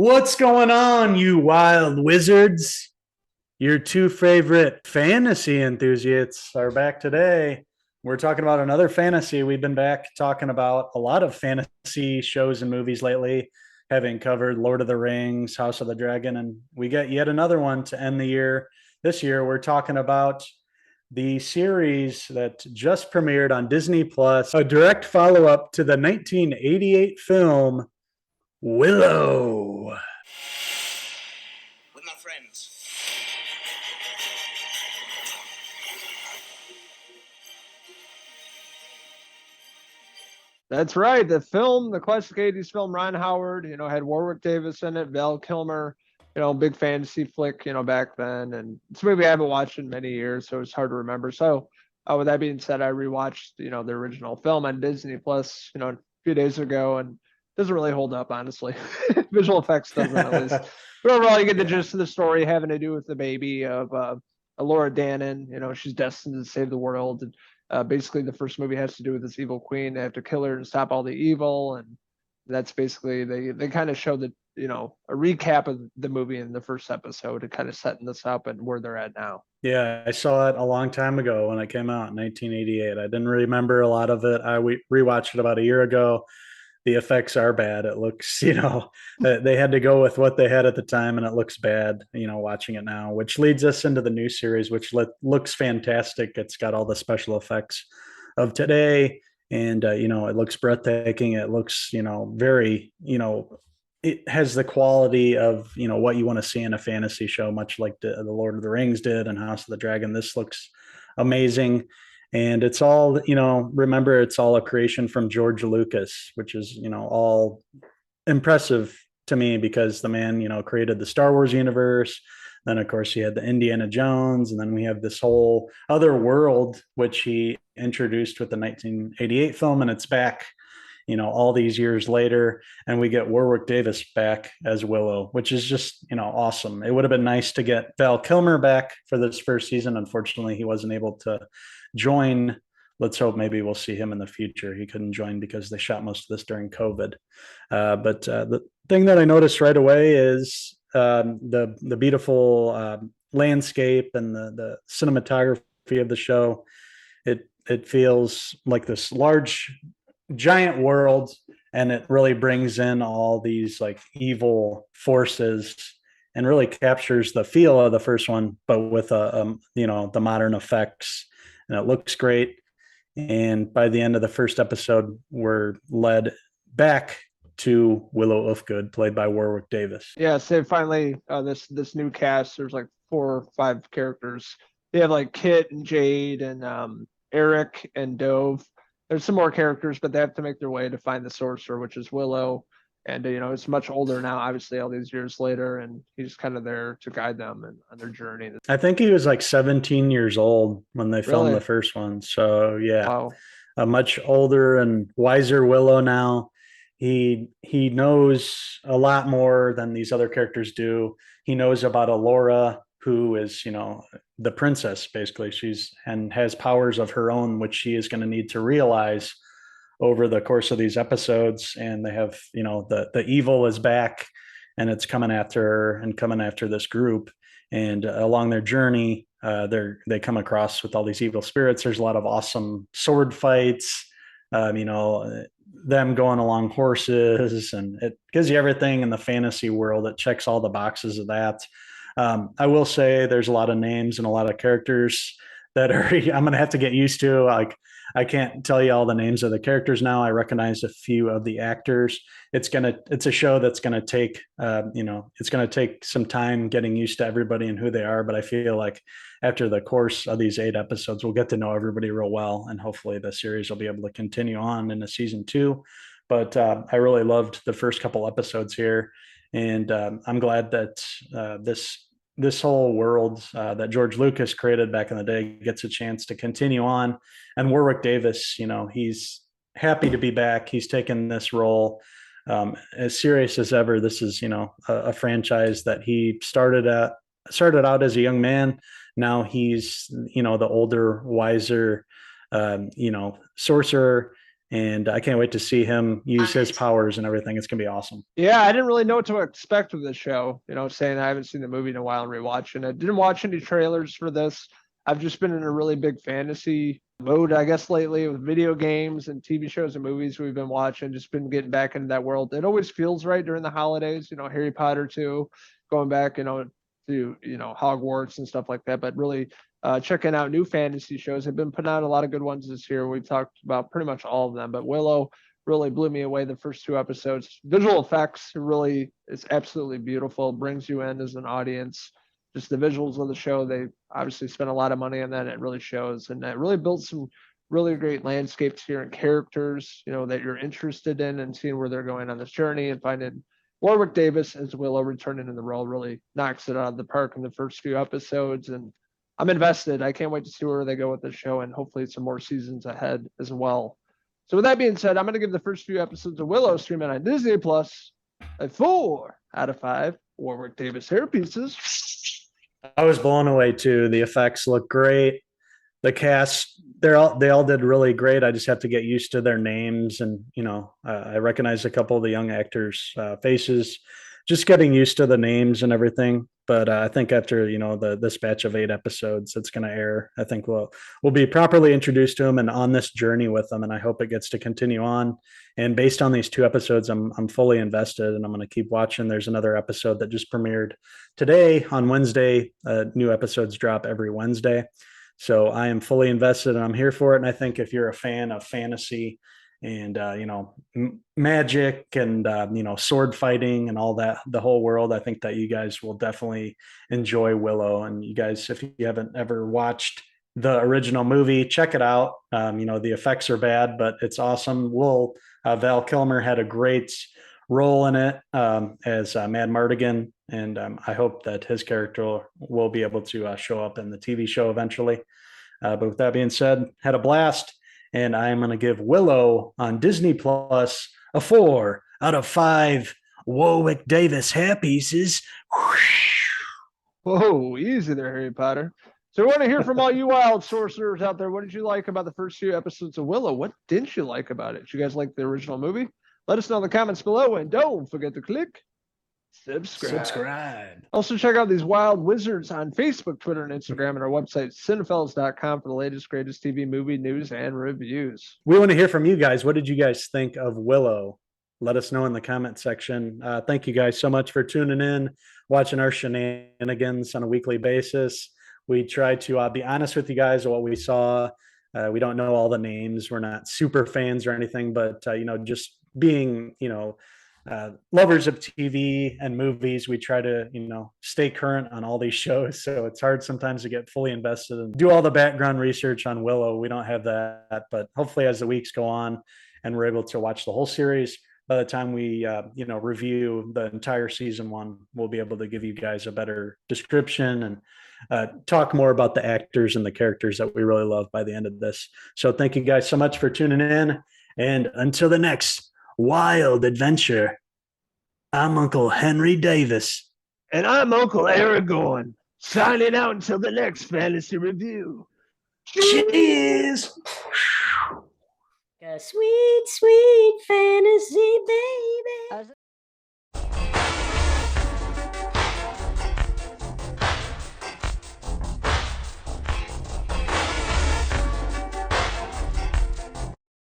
What's going on, you wild wizards? Your two favorite fantasy enthusiasts are back today. We're talking about another fantasy. We've been back talking about a lot of fantasy shows and movies lately, having covered Lord of the Rings, House of the Dragon, and we got yet another one to end the year. This year, we're talking about the series that just premiered on Disney Plus, a direct follow up to the 1988 film Willow. With my friends. That's right. The classic 80s film, Ron Howard, had Warwick Davis in it, Val Kilmer, big fantasy flick, back then. And it's a movie I haven't watched in many years, so it's hard to remember. So, with that being said, I rewatched, the original film on Disney Plus, a few days ago, and it doesn't really hold up, honestly. Visual effects doesn't, at least. But overall, you get the gist of the story having to do with the baby of Laura Dannon. She's destined to save the world. And basically, the first movie has to do with this evil queen. They have to kill her and stop all the evil, and that's basically they kind of show the a recap of the movie in the first episode, and kind of setting this up and where they're at now. Yeah, I saw it a long time ago when it came out in 1988. I didn't remember a lot of it. I rewatched it about a year ago. The effects are bad. It looks, they had to go with what they had at the time, and it looks bad, watching it now, which leads us into the new series, which looks fantastic. It's got all the special effects of today, and, it looks breathtaking. It looks, very, it has the quality of, what you want to see in a fantasy show, much like the Lord of the Rings did and House of the Dragon. This looks amazing. And it's all, remember, it's all a creation from George Lucas, which is, all impressive to me because the man, created the Star Wars universe. Then, of course, you had the Indiana Jones, and then we have this whole other world, which he introduced with the 1988 film, and it's back, all these years later, and we get Warwick Davis back as Willow, which is just, awesome. It would have been nice to get Val Kilmer back for this first season. Unfortunately, he wasn't able to join. Let's hope maybe we'll see him in the future. He couldn't join because they shot most of this during COVID. But the thing that I noticed right away is the beautiful landscape and the cinematography of the show. It feels like this large, giant world, and it really brings in all these like evil forces and really captures the feel of the first one, but with the modern effects, and it looks great. And by the end of the first episode, we're led back to Willow Ufgood, played by Warwick Davis. Yeah, so finally, this new cast. There's like 4 or 5 characters. They have like Kit and Jade and Eric and Dove. There's some more characters, but they have to make their way to find the sorcerer, which is Willow. And it's much older now, obviously, all these years later, and he's kind of there to guide them and on their journey. I think he was like 17 years old when they filmed Really? the first one. So yeah, Wow. a much older and wiser Willow now. He knows a lot more than these other characters do. He knows about Alora, who is, the princess, basically. She's and has powers of her own, which she is going to need to realize over the course of these episodes. And they have, the evil is back, and it's coming after her and coming after this group. And along their journey, they come across with all these evil spirits. There's a lot of awesome sword fights, them going along horses, and it gives you everything in the fantasy world. It checks all the boxes of that. I will say there's a lot of names and a lot of characters that are I'm going to have to get used to. Like, I can't tell you all the names of the characters now. I recognize a few of the actors. It's a show that's gonna take it's gonna take some time getting used to everybody and who they are. But I feel like after the course of these 8 episodes, we'll get to know everybody real well, and hopefully the series will be able to continue on into season 2. But I really loved the first couple episodes here, and I'm glad that this whole world that George Lucas created back in the day gets a chance to continue on. And Warwick Davis, he's happy to be back. He's taken this role as serious as ever. This is, a franchise that he started out as a young man. Now he's, the older, wiser, sorcerer. And I can't wait to see him use his powers and everything. It's going to be awesome. Yeah, I didn't really know what to expect of this show. Saying I haven't seen the movie in a while and rewatching it. Didn't watch any trailers for this. I've just been in a really big fantasy mode, I guess, lately with video games and TV shows and movies we've been watching. Just been getting back into that world. It always feels right during the holidays. Harry Potter too, going back, to Hogwarts and stuff like that. But really checking out new fantasy shows. I've been putting out a lot of good ones this year. We've talked about pretty much all of them, but Willow really blew me away the first 2 episodes. Visual effects really is absolutely beautiful, brings you in as an audience. Just the visuals of the show, they obviously spent a lot of money on that. And it really shows, and it really builds some really great landscapes here and characters, that you're interested in and seeing where they're going on this journey, and finding Warwick Davis as Willow returning in the role really knocks it out of the park in the first few episodes. And I'm invested. I can't wait to see where they go with the show, and hopefully some more seasons ahead as well. So with that being said, I'm going to give the first few episodes of Willow streaming on Disney Plus a 4 out of 5 Warwick Davis hair pieces. I was blown away too. The effects look great. The cast, they all did really great. I just have to get used to their names, and I recognize a couple of the young actors' faces. Just getting used to the names and everything. But I think after this batch of 8 episodes that's going to air, I think we'll be properly introduced to them and on this journey with them. And I hope it gets to continue on. And based on these 2 episodes, I'm fully invested, and I'm going to keep watching. There's another episode that just premiered today on Wednesday. New episodes drop every Wednesday. So I am fully invested, and I'm here for it. And I think if you're a fan of fantasy and magic and sword fighting and all that, the whole world, I think that you guys will definitely enjoy Willow. And you guys, if you haven't ever watched the original movie, check it out. The effects are bad, but it's awesome. Val Kilmer had a great role in it as Mad Mardigan, and I hope that his character will be able to show up in the TV show eventually. But with that being said, had a blast. And I'm going to give Willow on Disney Plus a 4 out of 5 Warwick Davis hair pieces. Whoa, easy there, Harry Potter. So we want to hear from all you wild sorcerers out there. What did you like about the first few episodes of Willow? What didn't you like about it? Did you guys like the original movie? Let us know in the comments below, and don't forget to click subscribe. Also, check out these wild wizards on Facebook, Twitter, and Instagram, and our website, Cinephellas.com, for the latest, greatest TV movie news and reviews. We want to hear from you guys. What did you guys think of Willow? Let us know in the comment section. Thank you guys so much for tuning in, watching our shenanigans on a weekly basis. We try to be honest with you guys of what we saw. We don't know all the names. We're not super fans or anything, but just being lovers of TV and movies, we try to stay current on all these shows. So it's hard sometimes to get fully invested and do all the background research on Willow. We don't have that, but hopefully as the weeks go on and we're able to watch the whole series, by the time we review the entire season 1, we'll be able to give you guys a better description and talk more about the actors and the characters that we really love by the end of this. So thank you guys so much for tuning in, and until the next wild adventure, I'm Uncle Henry Davis. And I'm Uncle Aragorn, signing out until the next fantasy review. Cheers! A sweet, sweet fantasy baby.